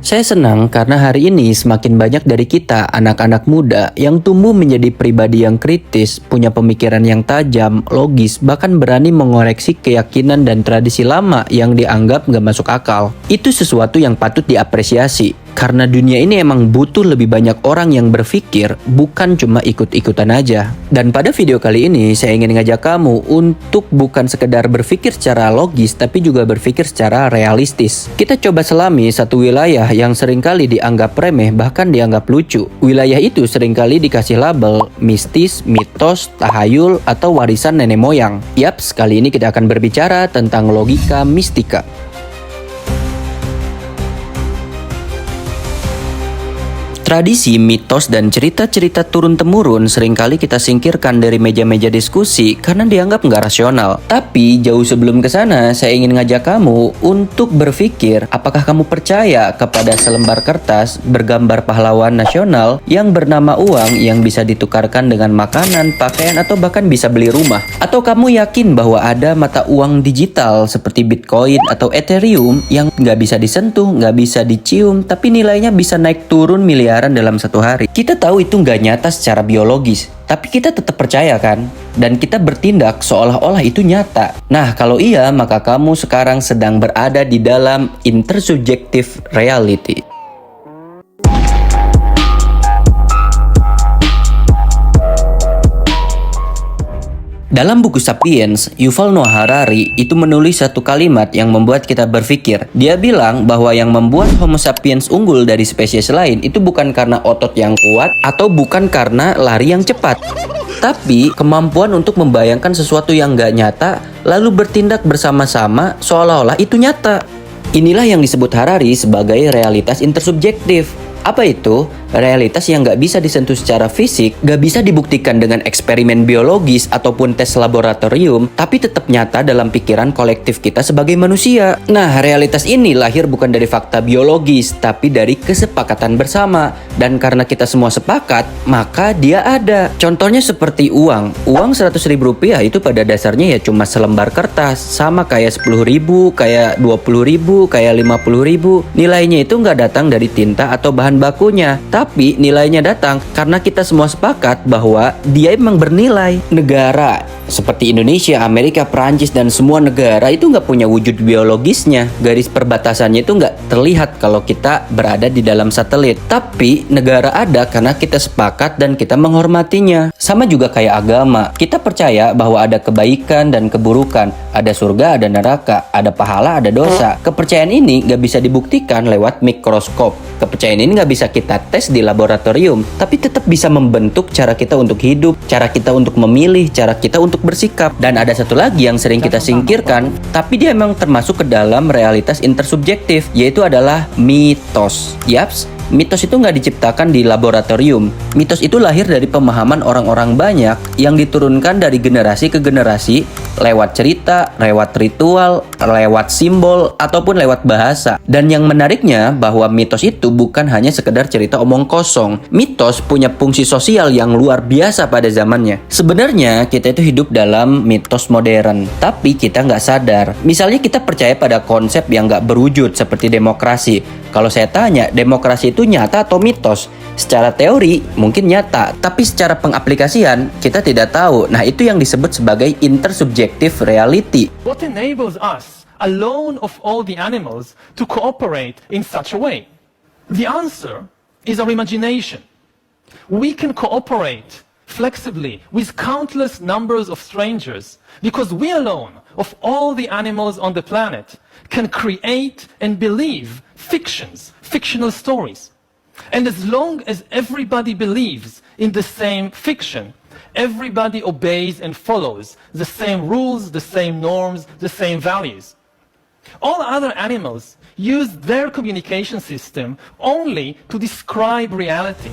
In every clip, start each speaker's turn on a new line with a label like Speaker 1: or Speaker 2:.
Speaker 1: Saya senang karena hari ini semakin banyak dari kita, anak-anak muda, yang tumbuh menjadi pribadi yang kritis, punya pemikiran yang tajam, logis, bahkan berani mengoreksi keyakinan dan tradisi lama yang dianggap nggak masuk akal. Itu sesuatu yang patut diapresiasi. Karena dunia ini emang butuh lebih banyak orang yang berpikir, bukan cuma ikut-ikutan aja. Dan pada video kali ini, saya ingin ngajak kamu untuk bukan sekedar berpikir secara logis, tapi juga berpikir secara realistis. Kita coba selami satu wilayah yang seringkali dianggap remeh, bahkan dianggap lucu. Wilayah itu seringkali dikasih label mistis, mitos, tahayul, atau warisan nenek moyang. Yaps, kali ini kita akan berbicara tentang logika mistika. Tradisi, mitos, dan cerita-cerita turun-temurun seringkali kita singkirkan dari meja-meja diskusi karena dianggap nggak rasional. Tapi jauh sebelum ke sana, saya ingin ngajak kamu untuk berpikir, apakah kamu percaya kepada selembar kertas bergambar pahlawan nasional yang bernama uang yang bisa ditukarkan dengan makanan, pakaian, atau bahkan bisa beli rumah? Atau kamu yakin bahwa ada mata uang digital seperti Bitcoin atau Ethereum yang nggak bisa disentuh, nggak bisa dicium, tapi nilainya bisa naik turun miliaran dalam satu hari? Kita tahu itu nggak nyata secara biologis, tapi kita tetap percaya kan? Dan kita bertindak seolah-olah itu nyata. Nah, kalau iya, maka kamu sekarang sedang berada di dalam intersubjective reality. Dalam buku Sapiens, Yuval Noah Harari itu menulis satu kalimat yang membuat kita berpikir. Dia bilang bahwa yang membuat Homo sapiens unggul dari spesies lain itu bukan karena otot yang kuat atau bukan karena lari yang cepat, tapi kemampuan untuk membayangkan sesuatu yang nggak nyata lalu bertindak bersama-sama seolah-olah itu nyata. Inilah yang disebut Harari sebagai realitas intersubjektif. Apa itu? Realitas yang nggak bisa disentuh secara fisik, nggak bisa dibuktikan dengan eksperimen biologis ataupun tes laboratorium, tapi tetap nyata dalam pikiran kolektif kita sebagai manusia. Nah, realitas ini lahir bukan dari fakta biologis, tapi dari kesepakatan bersama. Dan karena kita semua sepakat, maka dia ada. Contohnya seperti uang. Uang 100 ribu rupiah itu pada dasarnya ya cuma selembar kertas, sama kayak 10 ribu, kayak 20 ribu, kayak 50 ribu. Nilainya itu nggak datang dari tinta atau bahan bakunya, tapi nilainya datang karena kita semua sepakat bahwa dia emang bernilai. Negara seperti Indonesia, Amerika, Perancis, dan semua negara itu nggak punya wujud biologisnya. Garis perbatasannya itu nggak terlihat kalau kita berada di dalam satelit. Tapi negara ada karena kita sepakat dan kita menghormatinya. Sama juga kayak agama. Kita percaya bahwa ada kebaikan dan keburukan. Ada surga, ada neraka. Ada pahala, ada dosa. Kepercayaan ini nggak bisa dibuktikan lewat mikroskop. Kepercayaan ini nggak bisa kita tes di laboratorium, tapi tetap bisa membentuk cara kita untuk hidup, cara kita untuk memilih, cara kita untuk bersikap. Dan ada satu lagi yang sering kita singkirkan, tapi dia memang termasuk ke dalam realitas intersubjektif, yaitu adalah mitos. Yaps, mitos itu nggak diciptakan di laboratorium. Mitos itu lahir dari pemahaman orang-orang banyak yang diturunkan dari generasi ke generasi lewat cerita, lewat ritual, lewat simbol, ataupun lewat bahasa. Dan yang menariknya bahwa mitos itu bukan hanya sekedar cerita omong kosong. Mitos punya fungsi sosial yang luar biasa pada zamannya. Sebenarnya kita itu hidup dalam mitos modern, tapi kita nggak sadar. Misalnya kita percaya pada konsep yang nggak berwujud seperti demokrasi. Kalau saya tanya, demokrasi itu nyata atau mitos? Secara teori mungkin nyata, tapi secara pengaplikasian kita tidak tahu. Nah, itu yang disebut sebagai intersubjective reality.
Speaker 2: What enables us, alone of all the animals, to cooperate in such a way? The answer is our imagination. We can cooperate flexibly with countless numbers of strangers because we alone of all the animals on the planet can create and believe fictional stories. And as long as everybody believes in the same fiction, everybody obeys and follows the same rules, the same norms, the same values. All other animals use their communication system only to describe reality.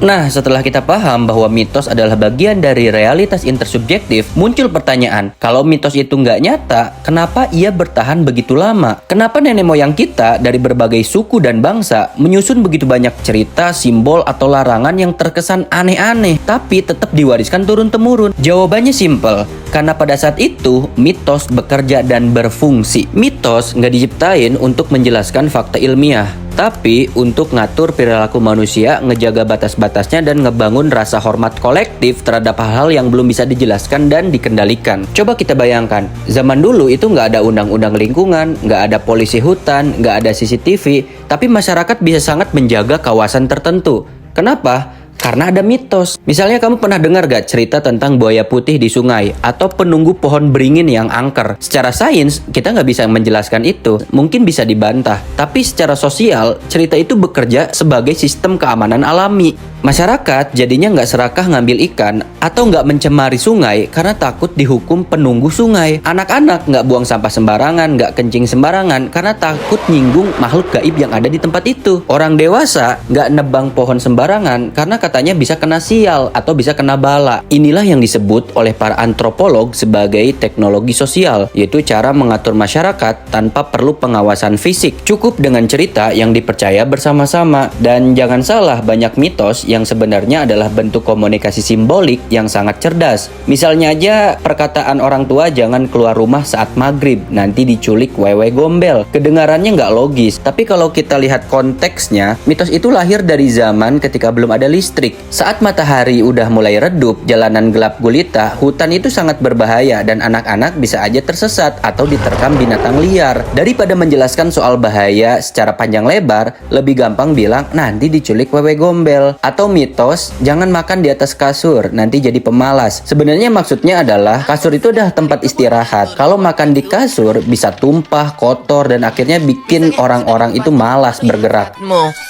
Speaker 1: Nah, setelah kita paham bahwa mitos adalah bagian dari realitas intersubjektif, muncul pertanyaan, kalau mitos itu nggak nyata, kenapa ia bertahan begitu lama? Kenapa nenek moyang kita dari berbagai suku dan bangsa menyusun begitu banyak cerita, simbol, atau larangan yang terkesan aneh-aneh, tapi tetap diwariskan turun-temurun? Jawabannya simpel. Karena pada saat itu, mitos bekerja dan berfungsi. Mitos nggak diciptain untuk menjelaskan fakta ilmiah, tapi untuk ngatur perilaku manusia, ngejaga batas-batasnya, dan ngebangun rasa hormat kolektif terhadap hal-hal yang belum bisa dijelaskan dan dikendalikan. Coba kita bayangkan, zaman dulu itu nggak ada undang-undang lingkungan, nggak ada polisi hutan, nggak ada CCTV, tapi masyarakat bisa sangat menjaga kawasan tertentu. Kenapa? Karena ada mitos. Misalnya kamu pernah dengar gak cerita tentang buaya putih di sungai atau penunggu pohon beringin yang angker? Secara sains, kita nggak bisa menjelaskan itu. Mungkin bisa dibantah. Tapi secara sosial, cerita itu bekerja sebagai sistem keamanan alami. Masyarakat jadinya nggak serakah ngambil ikan atau nggak mencemari sungai karena takut dihukum penunggu sungai. Anak-anak nggak buang sampah sembarangan, nggak kencing sembarangan karena takut nyinggung makhluk gaib yang ada di tempat itu. Orang dewasa nggak nebang pohon sembarangan karena katanya bisa kena sial atau bisa kena bala. Inilah yang disebut oleh para antropolog sebagai teknologi sosial, yaitu cara mengatur masyarakat tanpa perlu pengawasan fisik. Cukup dengan cerita yang dipercaya bersama-sama. Dan jangan salah, banyak mitos yang sebenarnya adalah bentuk komunikasi simbolik yang sangat cerdas. Misalnya aja perkataan orang tua jangan keluar rumah saat maghrib, nanti diculik wewe gombel. Kedengarannya nggak logis, tapi kalau kita lihat konteksnya, mitos itu lahir dari zaman ketika belum ada listrik. Saat matahari udah mulai redup, jalanan gelap gulita, hutan itu sangat berbahaya dan anak-anak bisa aja tersesat atau diterkam binatang liar. Daripada menjelaskan soal bahaya secara panjang lebar, lebih gampang bilang nanti diculik wewe gombel. Atau mitos, jangan makan di atas kasur, nanti jadi pemalas. Sebenarnya maksudnya adalah kasur itu adalah tempat istirahat. Kalau makan di kasur bisa tumpah, kotor, dan akhirnya bikin orang-orang itu malas bergerak.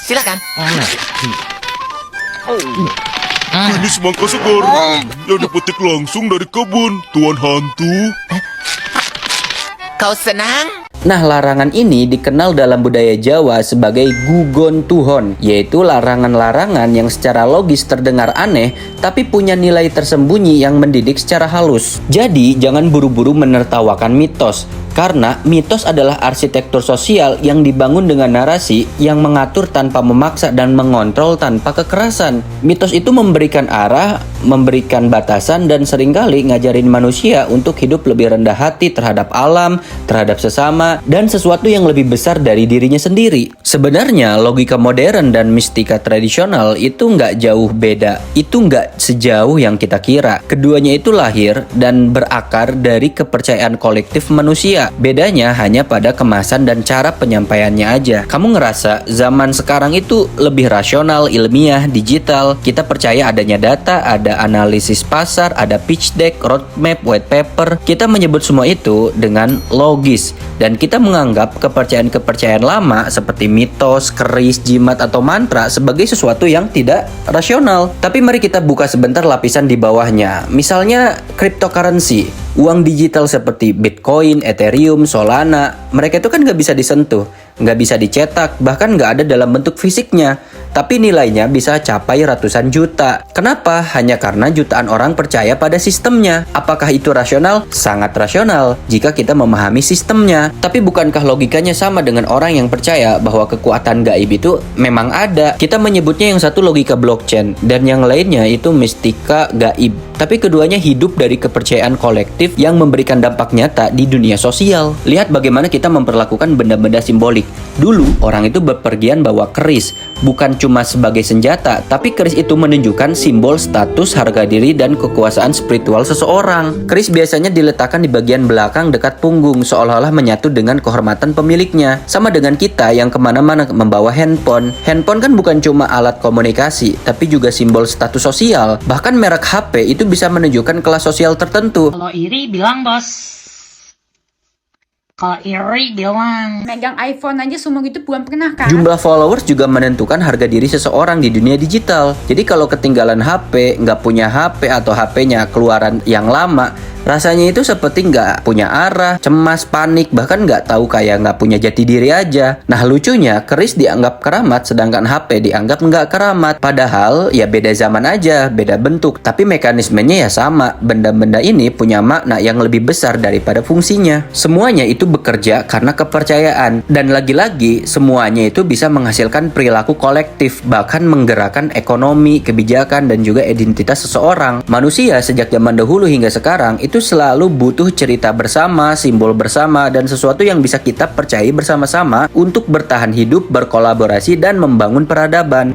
Speaker 3: Silakan.
Speaker 4: Ini semangka segar yang dipetik langsung dari kebun Tuan Hantu.
Speaker 3: Kau senang?
Speaker 1: Nah, larangan ini dikenal dalam budaya Jawa sebagai gugon tuhon, yaitu larangan-larangan yang secara logis terdengar aneh, tapi punya nilai tersembunyi yang mendidik secara halus. Jadi, jangan buru-buru menertawakan mitos, karena mitos adalah arsitektur sosial yang dibangun dengan narasi yang mengatur tanpa memaksa dan mengontrol tanpa kekerasan. Mitos itu memberikan arah, memberikan batasan, dan seringkali ngajarin manusia untuk hidup lebih rendah hati terhadap alam, terhadap sesama, dan sesuatu yang lebih besar dari dirinya sendiri. Sebenarnya logika modern dan mistika tradisional itu nggak jauh beda. Itu nggak sejauh yang kita kira. Keduanya itu lahir dan berakar dari kepercayaan kolektif manusia. Bedanya hanya pada kemasan dan cara penyampaiannya aja. Kamu ngerasa zaman sekarang itu lebih rasional, ilmiah, digital. Kita percaya adanya data, ada analisis pasar, ada pitch deck, roadmap, white paper. Kita menyebut semua itu dengan logis. Dan kita menganggap kepercayaan-kepercayaan lama seperti mitos, keris, jimat, atau mantra sebagai sesuatu yang tidak rasional. Tapi mari kita buka sebentar lapisan di bawahnya. Misalnya cryptocurrency, uang digital seperti Bitcoin, Ethereum, Solana. Mereka itu kan nggak bisa disentuh, nggak bisa dicetak, bahkan nggak ada dalam bentuk fisiknya. Tapi nilainya bisa capai ratusan juta. Kenapa? Hanya karena jutaan orang percaya pada sistemnya. Apakah itu rasional? Sangat rasional jika kita memahami sistemnya. Tapi bukankah logikanya sama dengan orang yang percaya bahwa kekuatan gaib itu memang ada? Kita menyebutnya yang satu logika blockchain dan yang lainnya itu mistika gaib. Tapi keduanya hidup dari kepercayaan kolektif yang memberikan dampak nyata di dunia sosial. Lihat bagaimana kita memperlakukan benda-benda simbolik. Dulu orang itu bepergian bawa keris, bukan cuma sebagai senjata, tapi keris itu menunjukkan simbol status, harga diri, dan kekuasaan spiritual seseorang. Keris biasanya diletakkan di bagian belakang dekat punggung, seolah-olah menyatu dengan kehormatan pemiliknya. Sama dengan kita yang kemana-mana membawa handphone. Handphone kan bukan cuma alat komunikasi, tapi juga simbol status sosial. Bahkan merek HP itu bisa menunjukkan kelas sosial tertentu.
Speaker 5: Kalau iri bilang bos. Kalau iri bilang.
Speaker 6: Megang iPhone aja semua gitu bukan pernah kan?
Speaker 1: Jumlah followers juga menentukan harga diri seseorang di dunia digital. Jadi kalau ketinggalan HP, nggak punya HP atau HP-nya keluaran yang lama, rasanya itu seperti nggak punya arah, cemas, panik, bahkan nggak tahu kayak nggak punya jati diri aja. Nah lucunya, keris dianggap keramat sedangkan HP dianggap nggak keramat. Padahal ya beda zaman aja, beda bentuk. Tapi mekanismenya ya sama. Benda-benda ini punya makna yang lebih besar daripada fungsinya. Semuanya itu bekerja karena kepercayaan. Dan lagi-lagi, semuanya itu bisa menghasilkan perilaku kolektif, bahkan menggerakkan ekonomi, kebijakan, dan juga identitas seseorang. Manusia sejak zaman dahulu hingga sekarang itu itu selalu butuh cerita bersama, simbol bersama, dan sesuatu yang bisa kita percayai bersama-sama untuk bertahan hidup, berkolaborasi, dan membangun peradaban.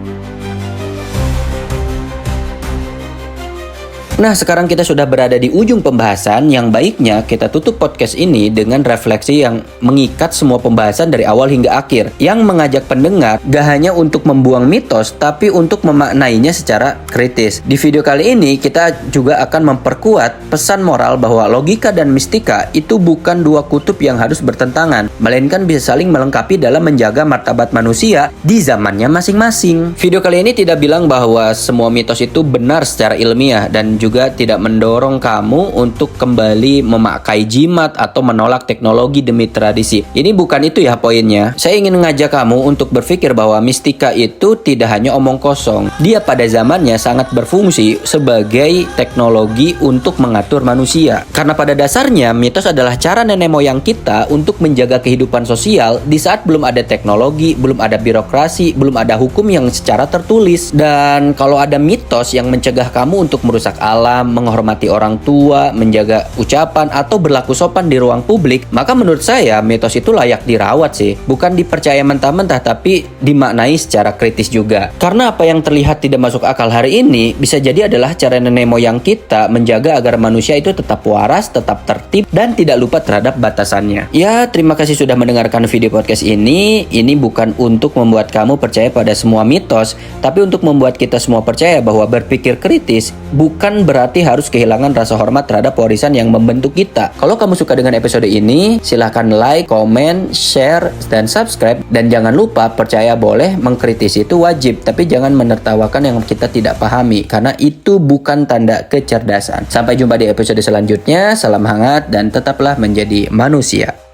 Speaker 1: Nah, sekarang kita sudah berada di ujung pembahasan. Yang baiknya kita tutup podcast ini dengan refleksi yang mengikat semua pembahasan dari awal hingga akhir, yang mengajak pendengar gak hanya untuk membuang mitos, tapi untuk memaknainya secara kritis. Di video kali ini kita juga akan memperkuat pesan moral bahwa logika dan mistika itu bukan dua kutub yang harus bertentangan, melainkan bisa saling melengkapi dalam menjaga martabat manusia di zamannya masing-masing. Video kali ini tidak bilang bahwa semua mitos itu benar secara ilmiah, dan juga tidak mendorong kamu untuk kembali memakai jimat atau menolak teknologi demi tradisi. Ini bukan itu ya poinnya. Saya ingin mengajak kamu untuk berpikir bahwa mistika itu tidak hanya omong kosong. Dia pada zamannya sangat berfungsi sebagai teknologi untuk mengatur manusia. Karena pada dasarnya mitos adalah cara nenek moyang kita untuk menjaga kehidupan sosial di saat belum ada teknologi, belum ada birokrasi, belum ada hukum yang secara tertulis. Dan kalau ada mitos yang mencegah kamu untuk merusak alam, menghormati orang tua, menjaga ucapan, atau berlaku sopan di ruang publik, maka menurut saya mitos itu layak dirawat sih. Bukan dipercaya mentah-mentah, tapi dimaknai secara kritis juga. Karena apa yang terlihat tidak masuk akal hari ini, bisa jadi adalah cara nenek moyang kita menjaga agar manusia itu tetap waras, tetap tertib, dan tidak lupa terhadap batasannya. Ya, terima kasih sudah mendengarkan video podcast ini. Ini bukan untuk membuat kamu percaya pada semua mitos, tapi untuk membuat kita semua percaya bahwa berpikir kritis bukan berarti harus kehilangan rasa hormat terhadap warisan yang membentuk kita. Kalau kamu suka dengan episode ini, silahkan like, komen, share, dan subscribe. Dan jangan lupa, percaya boleh, mengkritisi itu wajib, tapi jangan menertawakan yang kita tidak pahami, karena itu bukan tanda kecerdasan. Sampai jumpa di episode selanjutnya. Salam hangat dan tetaplah menjadi manusia.